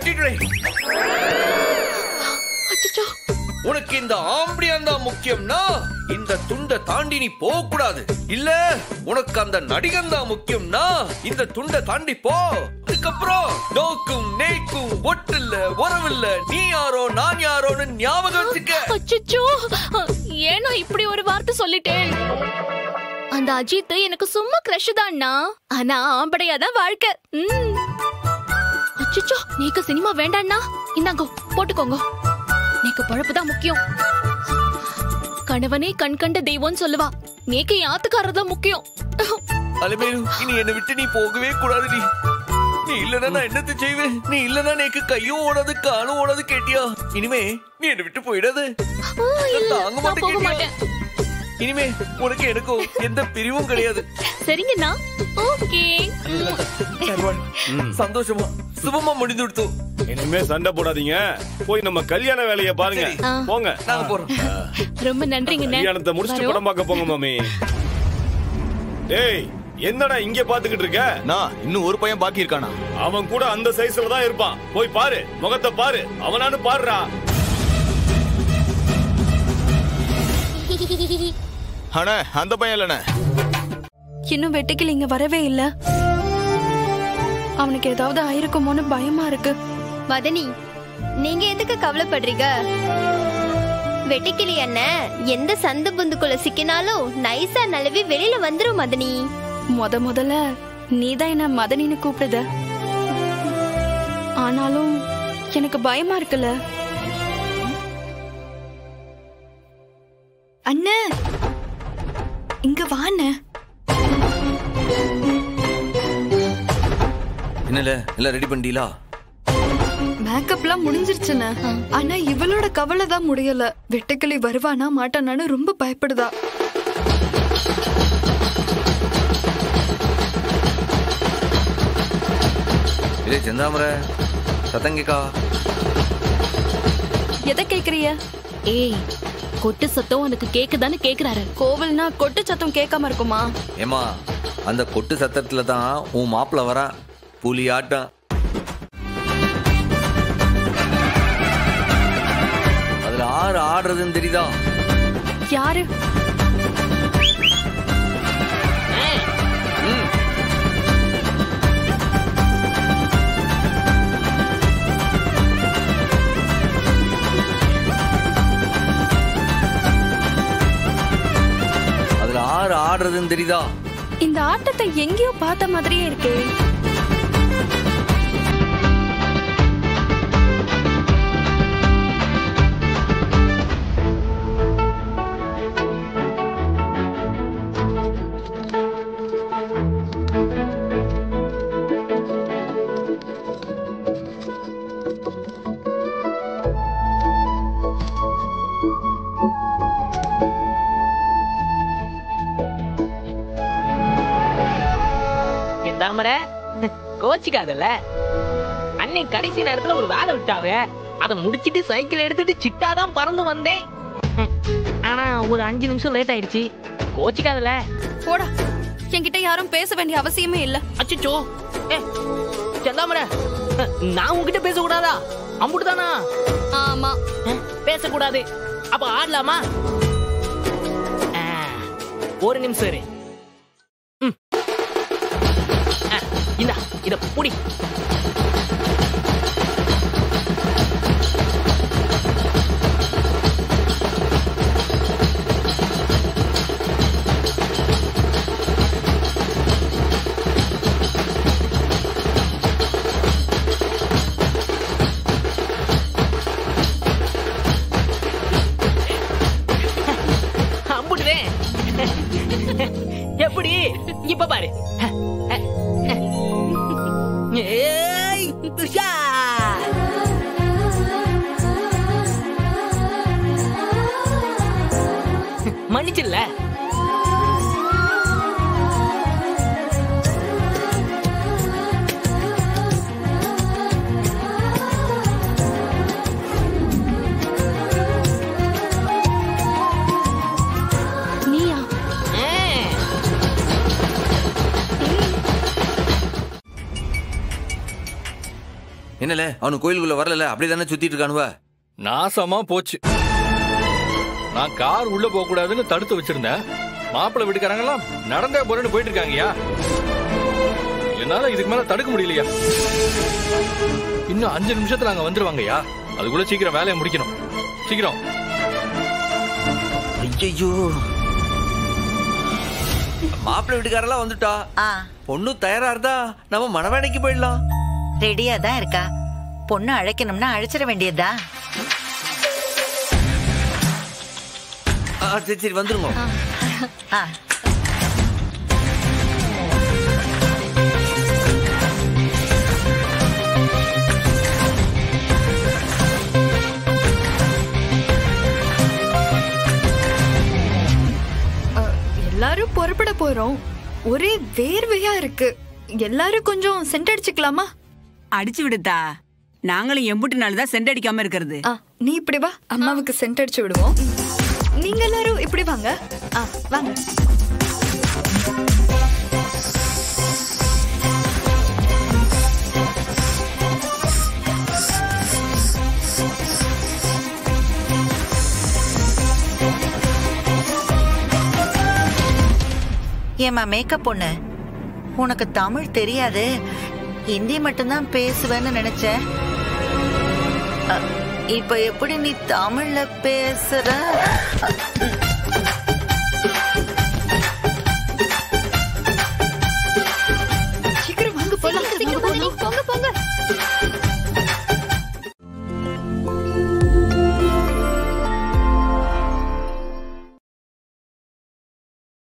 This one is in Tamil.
வெட்டிடுறேன். உனக்கு இந்த ஆம்படியான் தான் முக்கியம்னா இந்த துண்டை தாண்டி நீ போக கூடாது. இல்ல உனக்கு அந்த நடிகன் தான் முக்கியம்னா இந்த துண்டை தாண்டி போ. அதுக்கப்புறம் நோக்கும் நேக்கும் ஒட்டில்ல உறவில்ல, நீ யாரோ நான் யாரோன்னு ஞாபகம் வச்சுக்க. ஏன்னா இப்படி ஒரு வார்த்தை சொல்லிட்டேன். அந்த அஜித் எனக்கு சும்மா கிரஷ் தான்னா, ஆனா ஆம்படையாதான் வாழ்க்கை. அச்சோ, நீக்கு சினிமா வேண்டான்னா இந்தாங்கோ போட்டுக்கோங்க. நீக்கு பழப்புதான் முக்கியம். கணவனே கண் கண்ட தெய்வம்னு சொல்லுவா. நீக்கு யாத்துக்காரர் தான் முக்கியம். அலமேலு, இனி என்னை விட்டு நீ போகவே கூடாது. நீ இல்லனா நான் என்னத்தை செய்வேன்? நீ இல்லனா எனக்கு கையும் ஓடாது காலும் ஓடாது கேட்டியா? இனிமே நீ என்னை விட்டு போயிடாது. தாங்க மாட்டேன். இனிமே உனக்கு எனக்கும் எந்த பிரிவும் கிடையாது. சரிங்கண்ணா. ஓகே. சந்தோஷமா சுபமா முடிந்து விட்டோம். இனிமே சண்டை போடாதீங்க. போய் நம்ம கல்யாண வேலையை பாருங்க. போங்க. நாங்க போறோம். ரொம்ப நன்றிங்க. கல்யாணத்தை முடிச்சுட்டு படம் பார்க்க போங்க மாமி. டேய், என்னடா இங்க பாத்துக்கிட்டு இருக்க? நான் இன்னும் ஒரு பையன் பாக்கி இருக்கானா? அவன் கூட அந்த சைஸ்ல தான் இருப்பான். போய் பாரு, முகத்தை பாரு. அவனானு பாருடா. அண்ணா, அந்த பையன் இல்லண்ணே. இன்னும் வெட்டிக்கிளி இங்க வரவே இல்ல. அவனுக்கு ஏதாவது ஆயிருக்குமோன்னு பயமா இருக்கு. மதனி, நீங்க எதுக்கு கவலைப்படுறீங்க? வெட்டிக்கிளி அண்ணன் எந்த சந்து புந்துக்குள்ள சிக்கினாலும் நைசா நழுவி வெளியில வந்துரும். மதனி, முதல்ல நீதான் என்ன மதனின்னு கூப்பிடுத. ஆனாலும் எனக்கு பயமா இருக்குல்ல. அண்ணே, இங்க வாண்ண. என்னல எல்லாம் ரெடி பண்ணிட்டீங்களா? மேக்கப்லாம் முடிஞ்சிருச்சுண்ணே. ஆனா இவளோட கவலை தான் முடியல. வெட்டுக்கிளி வருவானா மாட்டானான்னு ரொம்ப பயப்படுதா. இல்ல செந்தாமரை, சத்தங்கிக்கா. எதை கேக்குறிய? ஏய், கொட்டு சத்தம் உனக்கு கேக்குதான்னு கேக்குறாரு. கோவில்னா கொட்டு சத்தம் கேட்காம இருக்குமா? ஏமா, அந்த கொட்டு சத்தத்துல தான் உன் மாப்பிள்ள வரா. புலி ஆட்டம். அதுல ஆறு ஆடுறதுன்னு தெரியுதா? யாரு? அதுல ஆறு ஆடுறதுன்னு தெரியுதா? இந்த ஆட்டத்தை எங்கேயோ பார்த்த மாதிரியே இருக்கே. கோச்சிக்காதல்ல. அன்னை கடைசி நேரத்துல ஒரு வேலை விட்டாங்க. அதை முடிச்சிட்டு சைக்கிள் எடுத்துட்டு சிட்டாதான் பறந்து வந்தேன். ஆனா ஒரு 5 நிமிஷம் லேட் ஆயிடுச்சு. கோச்சிக்காதல்ல. போடா, என்கிட்ட யாரும் பேச வேண்டிய அவசியமே இல்ல. அச்சோ, செந்தாமரை, நான் உங்ககிட்ட பேசக்கூடாதா? அம்புட்டுதானா? ஆமா, பேசக்கூடாது. அப்ப ஆடலாமா? ஒரு நிமிஷம் இரு. இத புடி. அம்புடுதே. எப்படி இப்ப பாரு. ஏய் துஷா, மன்னிச்சில்ல. நீயா? என்னல அவனு கோயிலுக்குள்ள வரல அப்படிதானே சுத்திட்டு இருக்கானுவ? நாசமா போச்சு. நான் கார் உள்ள போக கூடாதுன்னு தடுத்து வச்சிருந்தேன். மாப்பிள்ளை வீட்டுக்காரங்களாம் நடந்தே போறேன்னு போயிட்டு இருக்காங்கயா. என்னால இதுக்கு மேல தடுக்க முடியலையா? இன்னும் 5 நிமிஷத்துல அங்க வந்துருவாங்கயா. அதுக்குள்ள சீக்கிரம் வேலையை முடிக்கணும். சீக்கிரம். ஐயோ, மாப்பிள்ளை வீட்டுக்காரெல்லாம் வந்துட்டா. பொண்ணு தயாரா இருந்தா நம்ம மணவேலைக்கு போயிடலாம். ரெடியா தான் இருக்கா. பொண்ணு அழைக்கணும்னா அழைச்சிட வேண்டியதா. சரி சரி வந்துருங்க. எல்லாரும் புறப்பட போறோம். ஒரே வேர்வையா இருக்கு. எல்லாரும் கொஞ்சம் சென்ட் அடிச்சுக்கலாமா? அடிச்சு விடுதா. நாங்களும் எம்புட்டு நாள் தான் சென்ட் அடிக்காம இருக்கிறது. நீ இப்படி வா, அம்மாவுக்கு சென்ட் அடிச்சு விடுவோம். நீங்க எல்லாரும் இப்படி வாங்க. வாங்க. ஏமா மேக்கப் பொண்ணு, உனக்கு தமிழ் தெரியாது, ஹிந்தி மட்டும்தான் பேசுவேன்னு நினைச்சேன். இப்ப எப்படி நீ தமிழ்ல பேசுற?